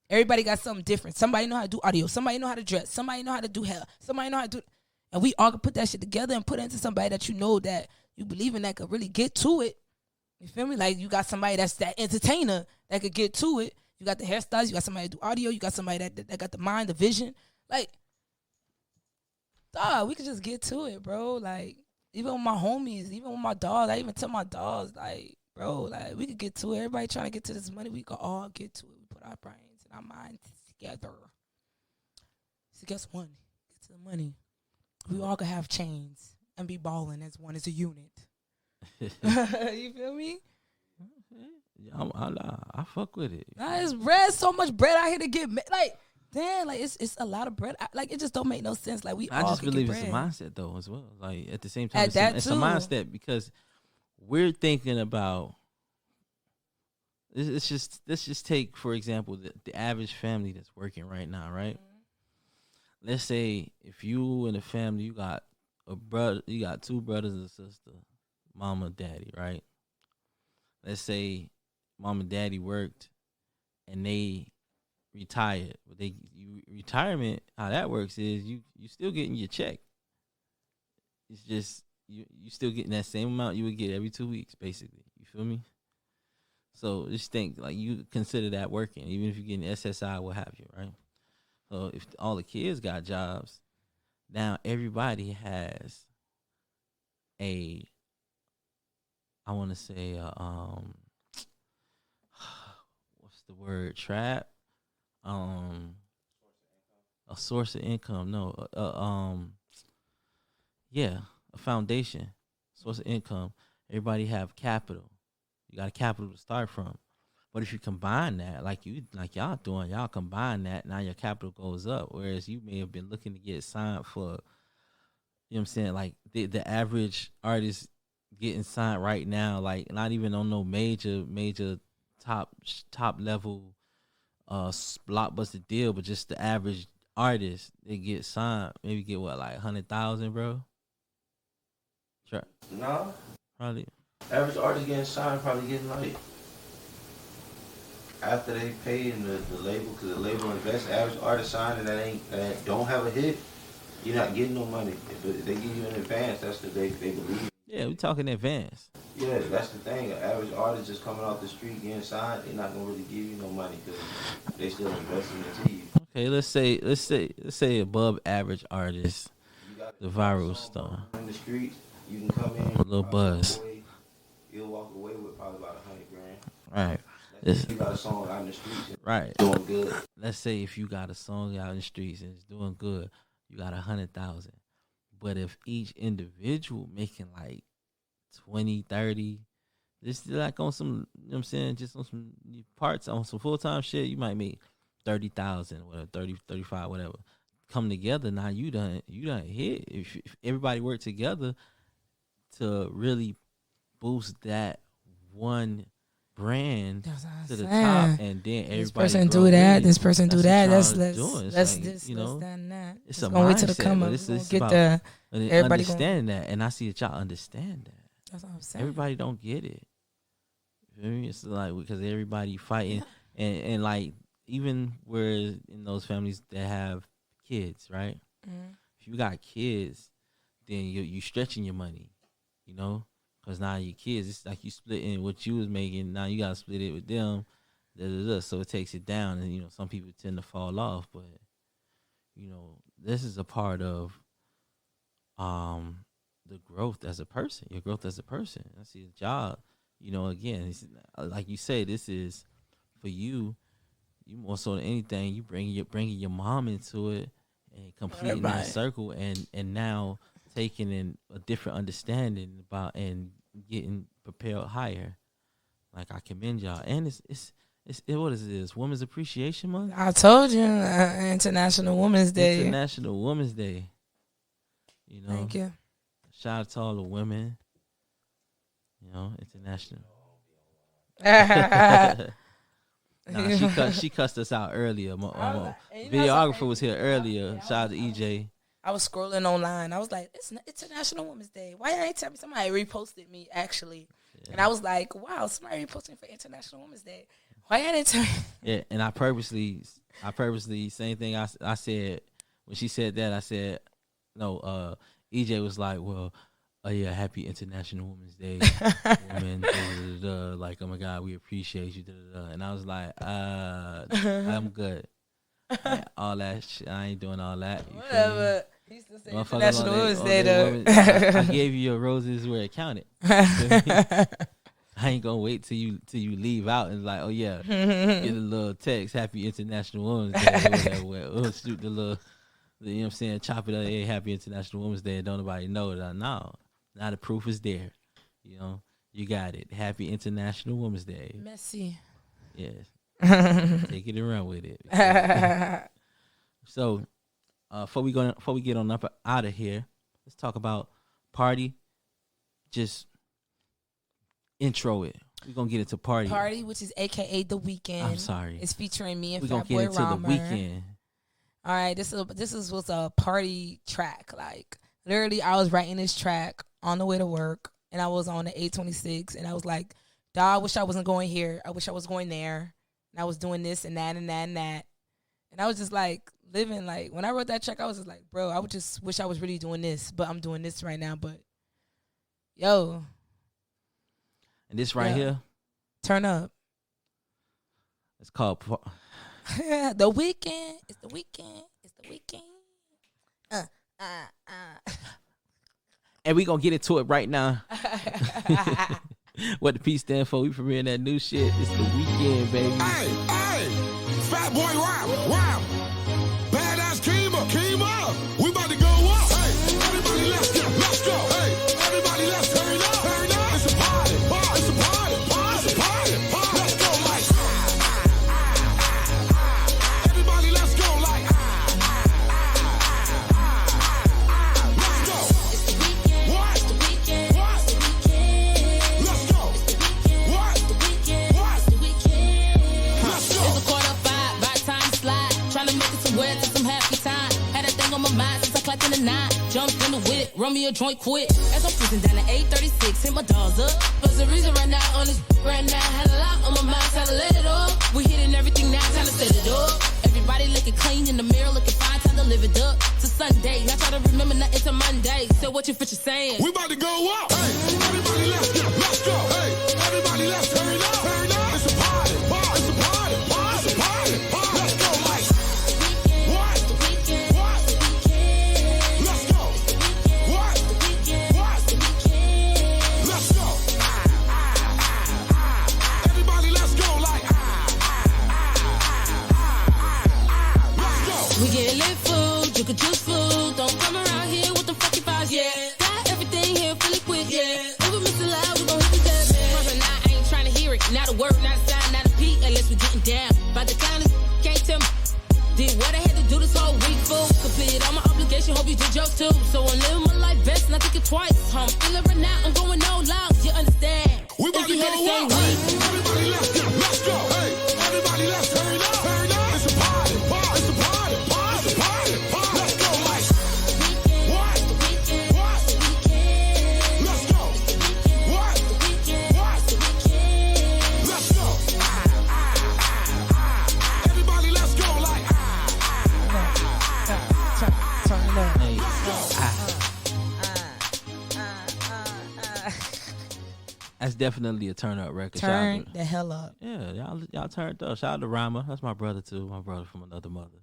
Everybody got something different. Somebody know how to do audio. Somebody know how to dress. Somebody know how to do hair. Somebody know how to do, and we all can put that shit together and put it into somebody that you know that you believe in that could really get to it. You feel me? Like, you got somebody that's that entertainer that could get to it. You got the hairstyles. You got somebody to do audio. You got somebody that got the mind, the vision. Like, dog, we could just get to it, bro. Like, even with my homies, even with my dogs, I even tell my dogs, like, bro, like, we could get to it. Everybody trying to get to this money. We could all get to it. We put our brains and our minds together. So guess what? Get to the money. We all could have chains and be balling as one, as a unit. You feel me? I fuck with it. Nah, it's bread. So much bread out here to get. Like, damn, like it's a lot of bread. Like, it just don't make no sense. Like, we I all just could believe get it's a bread. mindset though as well. Like, at the same time, At that it's a too. mindset because we're thinking about. Let's just take, for example, the average family that's working right now, right? Mm-hmm. Let's say if you in a family, you got a brother, you got two brothers and a sister, mama, daddy, right? Let's say mom and daddy worked and they retired. But retirement, how that works is you still getting your check. It's just you still getting that same amount you would get every 2 weeks, basically. You feel me? So just think, like, you consider that working, even if you're getting SSI, what have you, right? So if all the kids got jobs, now everybody has a, I want to say, what's the word? Trap, a source of income. No, yeah, a foundation, source of income. Everybody have capital. You got a capital to start from. But if you combine that, like y'all doing, y'all combine that, now your capital goes up. Whereas you may have been looking to get signed for, you know what I'm saying, like the average artist getting signed right now, like not even on no major top level blockbuster deal, but just the average artist they get signed, maybe get what, like 100,000, bro? No. Probably. Average artist getting signed probably getting like, after they pay in the label, because the label invests, average artist signing that don't have a hit, you're not getting no money. If they give you in advance, that's because they believe. Yeah, we talking advance. Yeah, that's the thing. An average artist just coming off the street getting signed, they're not gonna really give you no money because they still investing into you. Okay, let's say above average artist, the viral star. In the streets, you can come in, A little buzz. You'll walk away with probably about 100 grand. Right. If you got a song out in the streets, Right. doing good. Let's say if you got a song out in the streets and it's doing good, you got 100,000. But if each individual making like 20, 30, just like on some, you know what I'm saying, just on some parts, on some full-time shit, you might make 30,000, whatever, 30, 35, whatever. Come together, now you done hit. If everybody work together to really boost that one brand to the top, and then everybody this person do that, this person do that. That's Let's like, this, you know, let's that, and that. it's a gonna wait till the mindset, come but up. it's Get about the everybody understanding that, and I see that y'all understand that. That's what I'm saying. Everybody don't get it. You feel me? It's like because everybody fighting, and like even where in those families that have kids, right? Mm-hmm. If you got kids, then you stretching your money, you know. Because now your kids, it's like you splitting what you was making. Now you got to split it with them. So it takes it down. And, you know, some people tend to fall off. But, you know, this is a part of the growth as a person. Your growth as a person. I see a job. You know, again, it's, like you say, this is for you. You more so than anything, you bringing your mom into it and completing that circle. And now taking in a different understanding about and getting prepared higher. Like, I commend y'all. And it's what is this? Women's Appreciation Month? I told you, International Women's Day. International Women's Day. You know. Thank you. Shout out to all the women. You know, international. She cussed us out earlier. Videographer was here earlier. Shout out to EJ. I was scrolling online. I was like, it's International Women's Day. Why y'all ain't tell me? Somebody reposted me, actually. Yeah. And I was like, wow, somebody reposted me for International Women's Day. Why y'all didn't tell me? Yeah, and I purposely, same thing I said, when she said that, I said, no, EJ was like, well, oh yeah, happy International Women's Day. Women, like, oh my God, we appreciate you. And I was like, I'm good. All that shit, I ain't doing all that. Whatever. He used to say International Women's Day, though. I gave you your roses where it counted. I ain't gonna wait till you leave out and like, oh yeah, get a little text, happy International Women's Day. We'll shoot the little, you know what I'm saying, chop it up, hey, happy International Women's Day, and don't nobody know it. No, now the proof is there. You know, you got it. Happy International Women's Day. Messy. Yes. Take it and run with it. So, before we get on up out of here, let's talk about Party. Just intro it. We're gonna get into Party. Party, which is AKA The Weeknd. I'm sorry. It's featuring me and We're gonna get into Fatboy Rhymer. The Weeknd. All right, this was a party track. Like, literally, I was writing this track on the way to work, and I was on the 826, and I was like, dawg, I wish I wasn't going here. I wish I was going there. And I was doing this and that and that and that. And I was just like living, like, when I wrote that track, I was just like, bro, I would just wish I was really doing this, but I'm doing this right now. But yo. And this right here. Turn up. It's called The Weeknd. It's The Weeknd. It's The Weeknd. And we gonna get into it right now. What the P stand for? We premiering that new shit. It's The Weeknd, baby. Hey, Fatboy Rhymer. Badass Keema. We about to go up. Hey, everybody let's go. Hey, everybody let's turn up. It's a party. It's a party. It's a party. Let's go like. Everybody let's go like. Let's go. It's the weekend. What? It's the weekend. It's the weekend. Let's go. It's the weekend. What? It's the weekend. What? It's the weekend. Let's go. It's a 4:05. By time slide. Trying to make it somewhere to some happy time. on my mind since I clocked in the 9. Jumped in the whip, run me a joint quick. As I'm cruising down the 836, hit my dogs up. But the reason right now on this right now, had a lot on my mind, time to let it off. We hitting everything now, time to set it up. Everybody looking clean in the mirror, looking fine, time to live it up. To Sunday, not try to remember nothing to Monday. So what you fit you saying? We about to go up. Hey, everybody let's go. Let's go. Hey, everybody let's turn it up. Turn it up. It's a party. It's a party. It's a party. Let's go like. What? What? Let's go. What? What? Let's go. Everybody let's go like. Let's go. We get lit food, you could juice food. Don't come around here with the fucking vibes, yeah. Got everything here really quick, yeah. If we miss a loud, we gon' hit the dead man. Brother, nah, I ain't trying to hear it. Not a word, not a sign, not a peep, unless we getting down. By the time this can't tell me. Did what I had to do this whole week, fool. Completed all my obligation, hope you did yours too. So I'm living my life best, and I think it twice. I'm feeling right now, I'm going all out, you understand? We about If to you go had the same up. week. Hey, everybody let's go. Let's go. Hey, everybody let's turn it up. Turn it up. It's a party. It's a party. It's a party. Let's go like. What? What? Let's go. What? What? Let's go. Everybody let's go like. Turn it up. Hey, that's definitely a turn up record. Shout Turn out the hell up. Yeah, y'all turned up. Shout out to Rhymer. That's my brother too. My brother from another mother.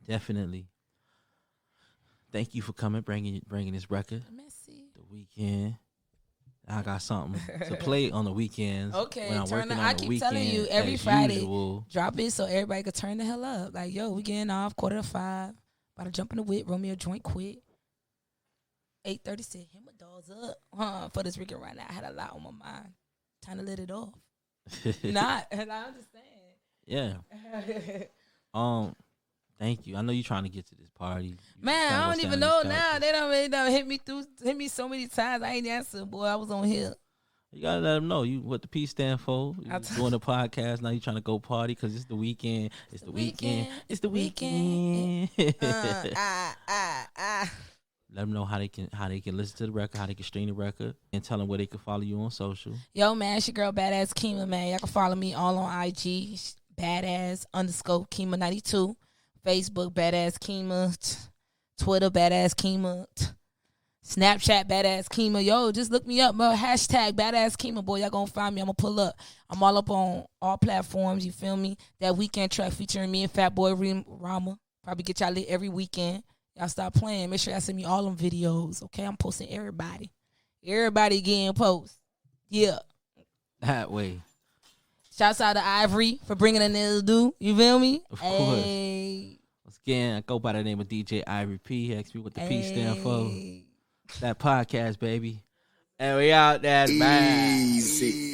Definitely. Thank you for coming, bringing this record. Messy. The weekend. I got something to play on the weekends. Okay, when I'm turn working it. on I the keep telling you weekend, every as Friday, usual. drop it so everybody could turn the hell up. Like, yo, we getting off 4:45. About to jump in the whip, roll me a joint quick. 8:36, hit my dogs up. For this weekend right now, I had a lot on my mind. Time to let it off. Not, and I understand. Yeah. Thank you. I know you're trying to get to this party. Man, I don't even know now. They done hit me so many times. I ain't answer, boy. I was on here. You gotta let them know what the P stand for. You doing a podcast now. You trying to go party because it's the weekend. It's the weekend. It's the weekend. Let them know how they can listen to the record, how they can stream the record, and tell them where they can follow you on social. Yo, man, it's your girl Badass Keema, man. Y'all can follow me all on IG, Badass_Keema92, Facebook Badass Keema, Twitter Badass Keema, Snapchat Badass Keema. Yo, just look me up, bro. Hashtag Badass Keema, boy. Y'all gonna find me. I'm gonna pull up. I'm all up on all platforms. You feel me? That weekend track featuring me and Fatboy Rhymer. Probably get y'all lit every weekend. Y'all stop playing. Make sure y'all send me all them videos. Okay, I'm posting everybody. Everybody getting posts. Yeah. That way. Shouts out to Ivory for bringing a nigga to do. You feel me? Of course. Once again, I go by the name of DJ Ivory P. Ask me what the P stand for. That podcast, baby. And we out there, man. Easy.